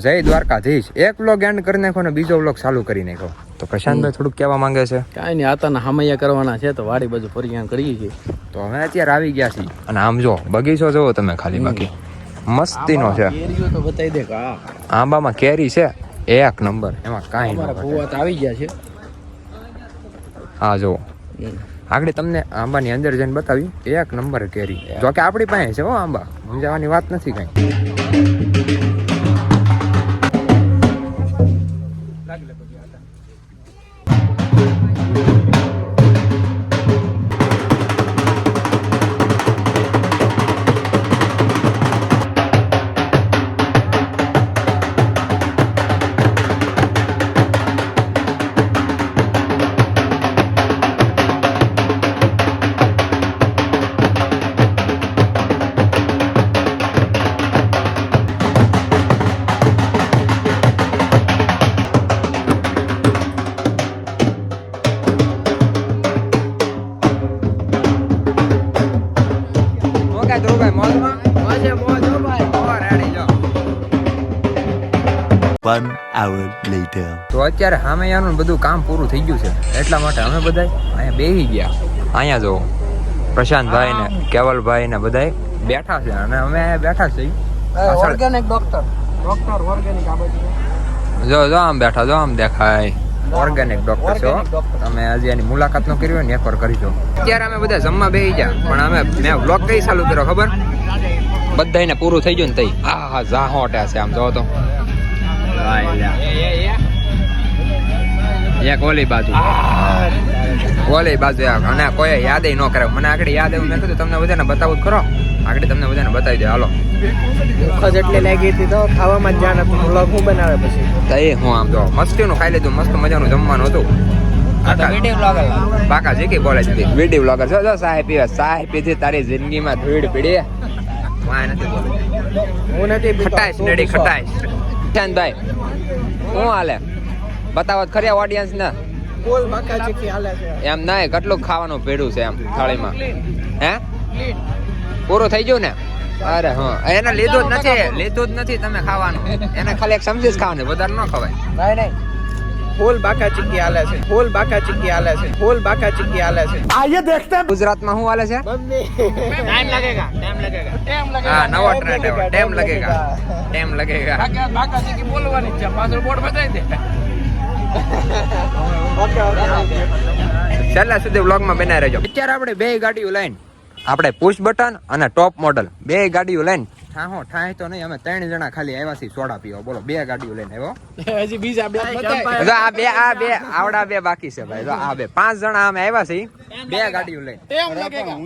જય દ્વારકાધીશ. એક vlog and કરી નાખો ને બીજો વ્લોગ ચાલુ કરી નાખો. તો પ્રશાંતભાઈ થોડુંક કહેવા માંગે છે. કાંઈ નહીં, આતાના હામૈયા કરવાના છે તો વાડી બાજુ ફરિયાણ કરીએ છીએ. તો અમે અત્યારે આવી ગયા છીએ અને આમ જો બગીચો જોવો તમે ખાલી, બાકી મસ્તીનો છે. કેરીઓ તો બતાવી દે કે આંબામાં કેરી છે એક નંબર, એમાં કાંઈ અમારા ભૂવા તો આવી ગયા છે. હા જો આગળ તમને આંબાની અંદર જઈને બતાવી, એક નંબર કેરી. જો કે આપણી પાસે છે હો આંબા, સમજાવવાની વાત નથી કઈ. One hour later. તો અત્યારે હામૈયાનું બધું કામ પૂરું થઈ ગયું છે, એટલા માટે અમે બધા અહીંયા બેસી ગયા. અહીંયા જો પ્રશાંતભાઈ ને કેવલભાઈ ને બધા બેઠા છે અને અમે અહીંયા બેઠા છીએ. ઓર્ગેનિક ડોક્ટર ઓર્ગેનિક આ બાજુ જો આમ બેઠા, જો આમ દેખાય ઓર્ગેનિક ડોક્ટર છો. તમે હજી એની મુલાકાત ન કરી હોય ને એકવાર કરી દો. અત્યારે અમે બધા જમવા બેસી ગયા, પણ મેં વ્લોગ કઈ ચાલુ કર્યો ખબર? બધાને પૂરું થઈ ગયું ને તઈ આ જાહોટા છે આમ જો તો એક ઓલી બાજુ અને કોઈ યાદ ન કરે. મને આગળ યાદ એવું મેં કીધું તમને બધાને બતાવું ખરો, આગળ તમને બધાને બતાવી દે. હાલો ભૂખ જ એટલે લાગી હતી તો ખાવામાં જ જાણ હતું. વ્લોગ હું બનાવે પછી તો એ હું આમ જો મસ્તીનું ખાઈ લીધું, મસ્ત મજાનું જમવાનું હતું. બાકા જે કઈ બોલે છે વિડીયો બ્લોગર છો. જો સાહેબ પીવે, સાહેબ પીધી તારી જિંદગીમાં ધૂળ પીડી વાય નથી બોલે. હું નથી ખટાઈશ નડી ખટાઈશ. ભાઈ શું હાલે બતાવો ખરી ઓડિયન્સ ને. બોલ બાકા ચીકી હાલે છે એમ નહીં, કેટલું ખાવાનું ભેડું છે એમ થાળીમાં? હે પૂરું થઈ ગયું ને? અરે હા, એને લીધું જ નથી તમે ખાવાનું. એને ખાલી એક સમજી જ ખાવાનું, વધારે ન ખવાય. નહીં ફૂલ બાકા ચીકી હાલે છે, ફૂલ બાકા ચીકી હાલે છે, ફૂલ બાકા ચીકી હાલે છે. આઈએ દેખતે ગુજરાતમાં શું હાલે છે? ટાઈમ लगेगा હા, નવો ટ્રેન્ડ આવ્યો, ટાઈમ लगेगा. બાકા ચીકી બોલવાની છે, પાછળ બોર્ડ બતાવી દે. ઓકે છેલ્લા સુધી વ્લોગમાં બનાવી રહેજો. અત્યારે આપણે બે ગાડીઓ લઈને, આપણે પુશ બટન અને ટોપ મોડલ બે ગાડીઓ લઈને ઠાય તો નહીં, અમે 3 જણા ખાલી આવ્યા છીએ સોડા પીવા. બોલો, 2 ગાડીઓ લઈને આવ્યો. હજી બીજા બે આવડા બે બાકી છે ભાઈ. જો આ બે 5 જણા અમે આવ્યા છીએ 2 ગાડીઓ લઈને.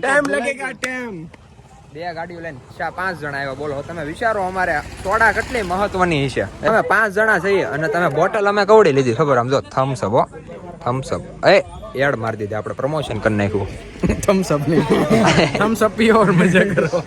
ટાઈમ लगेगा 2 ગાડીઓ લઈને 5 જણા આવ્યા. બોલો તમે વિચારો અમારે સોડા કેટલી મહત્વની છે. અમે 5 જણા છીએ અને તમે બોટલ અમે કવડી લીધી ખબર? આમ જો Thums Up, Thums Up ad મારી દીધી, આપણે પ્રમોશન કરી નાખ્યું. થમ્સ અપ નહીં, થમ્સ અપ પીઓ और મજા કરો.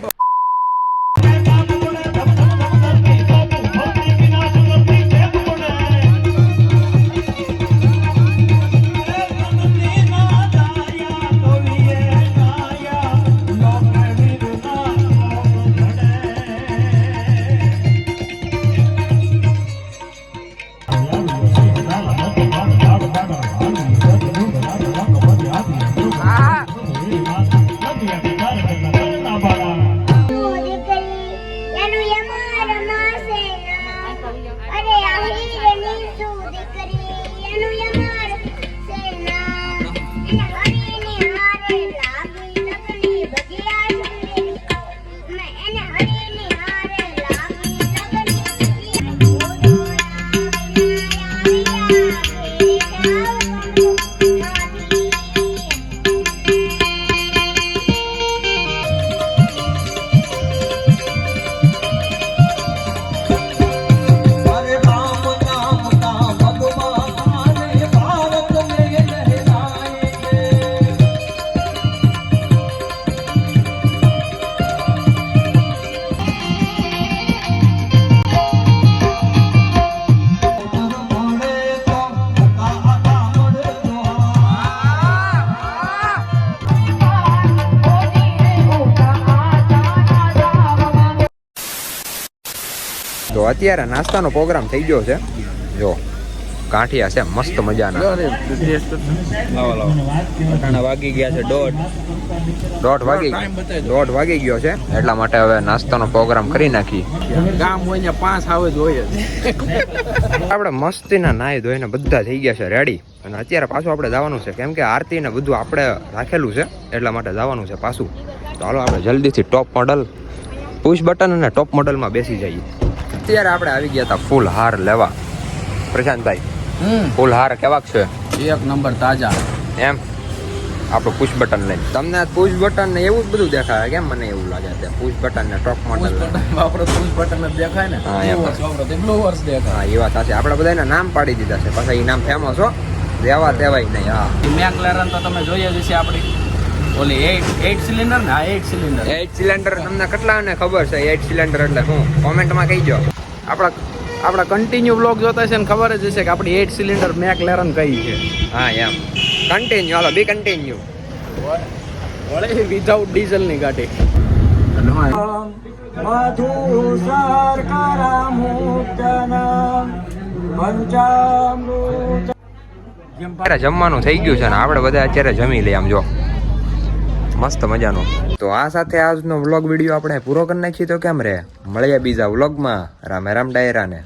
અત્યારે નાસ્તાનો પ્રોગ્રામ થઈ ગયો છે. જો ગાંઠિયા છે મસ્ત મજાના. વાગી ગયા છે દોઢ વાગી ગયો છે, એટલા માટે હવે નાસ્તાનો પ્રોગ્રામ કરી નાખી. ગામ હોય ને 5 આવે જ હોય જ. આપણે મસ્તીના નાહી ધોઈને બધા થઈ ગયા છે રેડી, અને અત્યારે પાછું આપણે જવાનું છે, કેમ કે આરતી ને બધું આપણે રાખેલું છે એટલા માટે જવાનું છે પાછું. તો હાલો આપણે જલ્દીથી ટોપ મોડલ, પુશ બટન અને ટોપ મોડલમાં બેસી જઈએ. અત્યારે આપણે આવી ગયા હતા ફૂલ હાર લેવા. પ્રશાંતભાઈ, ફૂલ હાર કેવાક છે? એક નંબર તાજા. એમ આપણું પુશ બટન લઈને તમને પુશ બટન ને એવું જ બધું દેખાય કેમ? મને એવું લાગે છે પુશ બટન ને ટોપ મોડલ આપણે પુશ બટન જ દેખાય ને. હા એમ બ્લોવર્સ દેખાય. હા એ વાત સાચી. આપણે બધાના નામ પાડી દીધા છે, પાછા એ નામ ફેમસ હો, દેવા દેવાય નહીં. હા મેકલેરન તો તમે જોઈએ જ છે આપણી ઓલી 8 સિલિન્ડર ને. હા 8 સિલિન્ડર. 8 સિલિન્ડર તમને કેટલાને ખબર છે 8 સિલિન્ડર એટલે શું? કોમેન્ટમાં કહીજો. આપણા કન્ટિન્યુ બ્લોગ જોતા છે ને ખબર જ હશે કે આપણી 8 સિલિન્ડર મેકલેરન કઈ છે. હા એમ કન્ટિન્યુ. હાલો બી કન્ટિન્યુ. વળે વિધાઉટ ડીઝલ ની ગાડી. અત્યારે જમવાનું થઈ ગયું છે ને આપણે બધા અત્યારે જમી લઈએ. આમ જો મસ્ત મજાનું. તો આ સાથે આજનો વ્લોગ વિડીયો આપણે પૂરો કરી નાખીએ તો કેમ રહે? મળીએ બીજા વ્લોગમાં. રામે રામ ડાયરાને.